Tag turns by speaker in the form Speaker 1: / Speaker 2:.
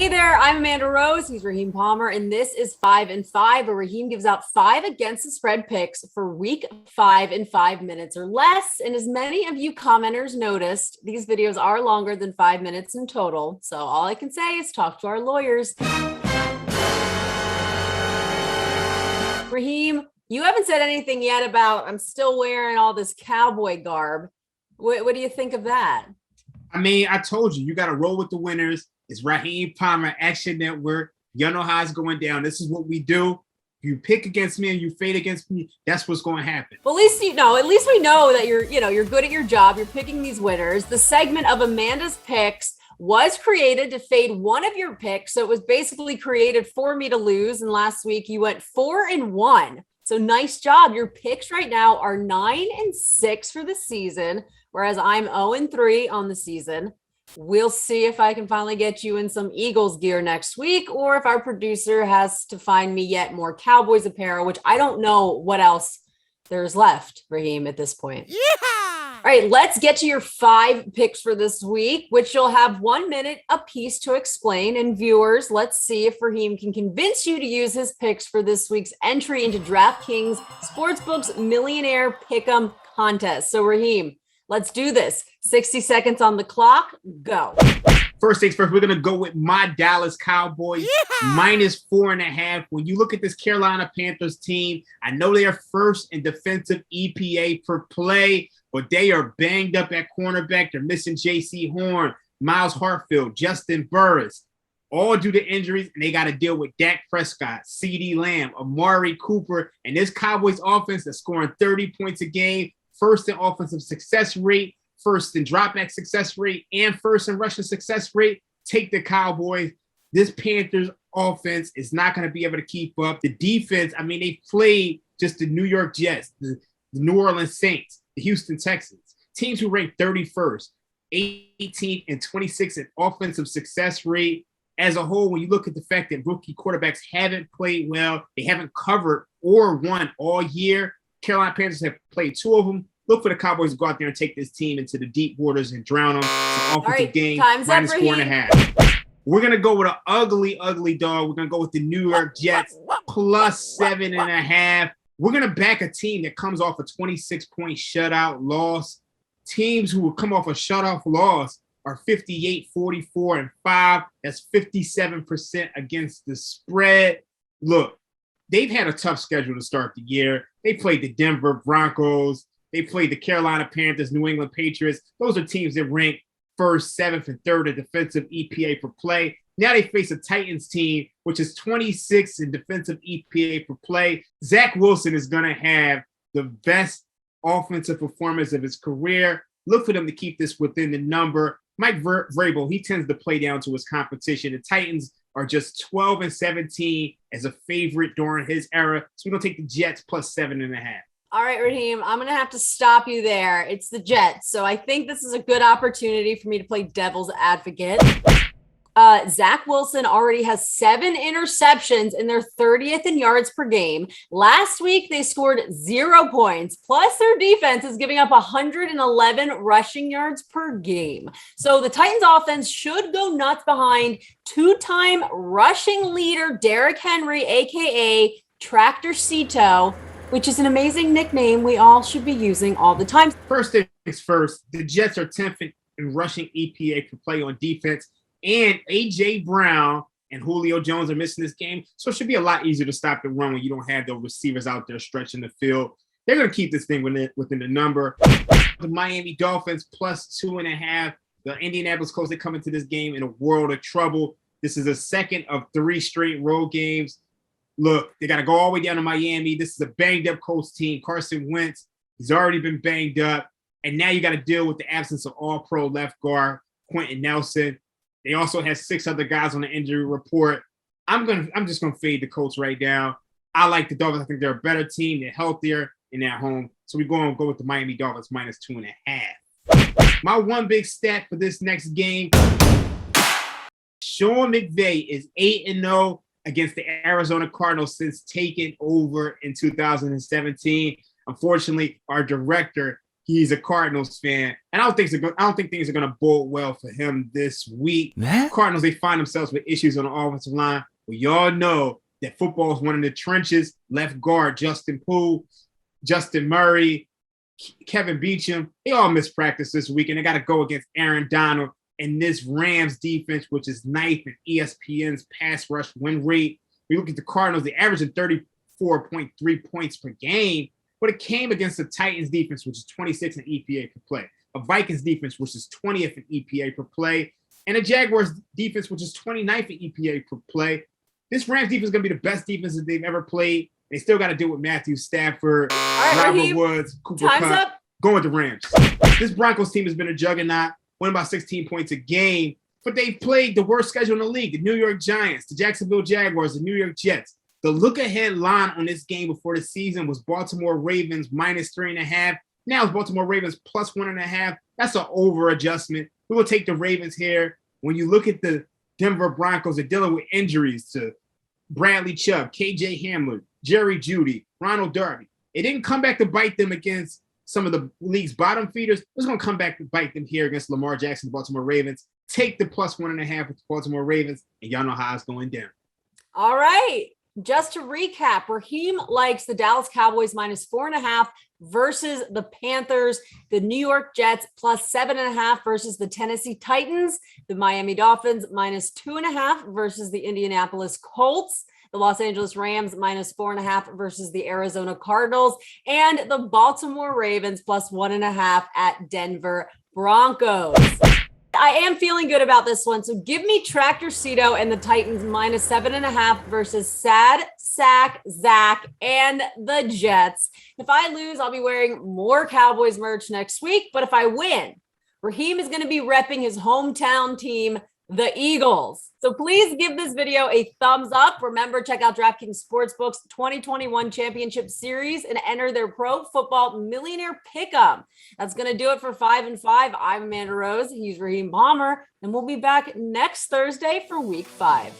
Speaker 1: Hey there, I'm Amanda Rose. He's Raheem Palmer, and this is 5 and 5, where Raheem gives out 5 against the spread picks for week 5 in 5 minutes or less. And as many of you commenters noticed, these videos are longer than 5 minutes in total. So all I can say is talk to our lawyers. Raheem, you haven't said anything yet about I'm still wearing all this cowboy garb. What do you think of that?
Speaker 2: I mean, I told you got to roll with the winners. It's Raheem Palmer, Action Network. Y'all know how it's going down. This is what we do. You pick against me and you fade against me. That's what's going to happen.
Speaker 1: Well, at least we know that you're good at your job. You're picking these winners. The segment of Amanda's picks was created to fade one of your picks. So it was basically created for me to lose. And last week you went 4-1. So nice job. Your picks right now are 9-6 for the season, whereas I'm 0-3 on the season. We'll see if I can finally get you in some Eagles gear next week, or if our producer has to find me yet more Cowboys apparel, which I don't know what else there's left, Raheem, at this point.
Speaker 3: Yeah!
Speaker 1: All right, let's get to your 5 picks for this week, which you'll have 1 minute apiece to explain. And viewers, let's see if Raheem can convince you to use his picks for this week's entry into DraftKings Sportsbook's Millionaire Pick'em contest. So Raheem, let's do this. 60 seconds on the clock. Go.
Speaker 2: First things first, we're going to go with my Dallas Cowboys minus 4.5. When you look at this Carolina Panthers team, I know they are first in defensive EPA per play, but they are banged up at cornerback. They're missing J.C. Horn, Miles Hartfield, Justin Burris, all due to injuries, and they got to deal with Dak Prescott, CeeDee Lamb, Amari Cooper, and this Cowboys offense that's scoring 30 points a game, first in offensive success rate, first in dropback success rate, and first in rushing success rate. Take the Cowboys. This Panthers offense is not going to be able to keep up. The defense, I mean, they played just the New York Jets, the New Orleans Saints, the Houston Texans, teams who ranked 31st, 18th, and 26th in offensive success rate. As a whole, when you look at the fact that rookie quarterbacks haven't played well, they haven't covered or won all year. Carolina Panthers have played 2 of them. Look for the Cowboys to go out there and take this team into the deep waters and drown them. Some offensive game, minus 4.5. We're going to go with an ugly, ugly dog. We're going to go with the New York Jets plus 7.5. We're going to back a team that comes off a 26-point shutout loss. Teams who will come off a shutout loss are 58, 44, and 5. That's 57% against the spread. Look, they've had a tough schedule to start the year. They played the Denver Broncos. They played the Carolina Panthers, New England Patriots. Those are teams that rank 1st, 7th, and 3rd in defensive EPA per play. Now they face a Titans team, which is 26th in defensive EPA per play. Zach Wilson is going to have the best offensive performance of his career. Look for them to keep this within the number. Mike Vrabel, he tends to play down to his competition. The Titans are just 12-17 as a favorite during his era. So we're going to take the Jets plus 7.5.
Speaker 1: All right, Raheem, I'm going to have to stop you there. It's the Jets. So I think this is a good opportunity for me to play devil's advocate. Zach Wilson already has 7 interceptions and they're 30th in yards per game. Last week, they scored 0 points. Plus, their defense is giving up 111 rushing yards per game. So the Titans offense should go nuts behind 2-time rushing leader Derrick Henry, a.k.a. Tractorcito, which is an amazing nickname we all should be using all the time.
Speaker 2: First things first, the Jets are 10th in rushing EPA per play on defense, and A.J. Brown and Julio Jones are missing this game, so it should be a lot easier to stop the run when you don't have the receivers out there stretching the field. They're going to keep this thing within the number. The Miami Dolphins plus 2.5. The Indianapolis Colts, they come into this game in a world of trouble. This is a second of 3 straight road games. Look, they got to go all the way down to Miami. This is a banged-up Colts team. Carson Wentz has already been banged up. And now you got to deal with the absence of all-pro left guard Quentin Nelson. They also have 6 other guys on the injury report. I'm just going to fade the Colts right now. I like the Dolphins. I think they're a better team. They're healthier and they're at home. So we're going to go with the Miami Dolphins minus 2.5. My one big stat for this next game, Sean McVay is 8-0 against the Arizona Cardinals since taking over in 2017. Unfortunately, our director he's a Cardinals fan, and I don't think things are gonna bode well for him this week. Cardinals, they find themselves with issues on the offensive line. Well, y'all know that football is one of the trenches. Left guard Justin Poole, Justin Murray, Kevin Beacham, they all missed practice this week, and they got to go against Aaron Donald and this Rams defense, which is ninth in ESPN's pass rush win rate. We look at the Cardinals, they averaging 34.3 points per game, but it came against the Titans defense, which is 26th in EPA per play, a Vikings defense, which is 20th in EPA per play, and a Jaguars defense, which is 29th in EPA per play. This Rams defense is going to be the best defense that they've ever played. They still got to deal with Matthew Stafford, Robert
Speaker 1: Raheem,
Speaker 2: Woods, Cooper
Speaker 1: time's
Speaker 2: Kupp.
Speaker 1: up.
Speaker 2: Going with the Rams. This Broncos team has been a juggernaut, winning by 16 points a game, but they've played the worst schedule in the league. The New York Giants, the Jacksonville Jaguars, the New York Jets. The look-ahead line on this game before the season was Baltimore Ravens -3.5. Now it's Baltimore Ravens +1.5. That's an over-adjustment. We will take the Ravens here. When you look at the Denver Broncos, they're dealing with injuries to Bradley Chubb, KJ Hamler, Jerry Jeudy, Ronald Darby. It didn't come back to bite them against some of the league's bottom feeders. It's going to come back to bite them here against Lamar Jackson, the Baltimore Ravens. Take the +1.5 with the Baltimore Ravens, and y'all know how it's going down.
Speaker 1: All right. Just to recap, Raheem likes the Dallas Cowboys -4.5 versus the Panthers, the New York Jets +7.5 versus the Tennessee Titans, the Miami Dolphins -2.5 versus the Indianapolis Colts, the Los Angeles Rams -4.5 versus the Arizona Cardinals, and the Baltimore Ravens +1.5 at Denver Broncos. I am feeling good about this one. So give me Tractorcito and the Titans -7.5 versus Sad Sack Zach and the Jets. If I lose, I'll be wearing more Cowboys merch next week. But if I win, Raheem is going to be repping his hometown team, the Eagles. So please give this video a thumbs up. Remember, check out DraftKings Sportsbook's 2021 Championship Series and enter their Pro Football Millionaire Pick'em. That's going to do it for 5 and 5. I'm Amanda Rose. He's Raheem Palmer, and we'll be back next Thursday for Week 5.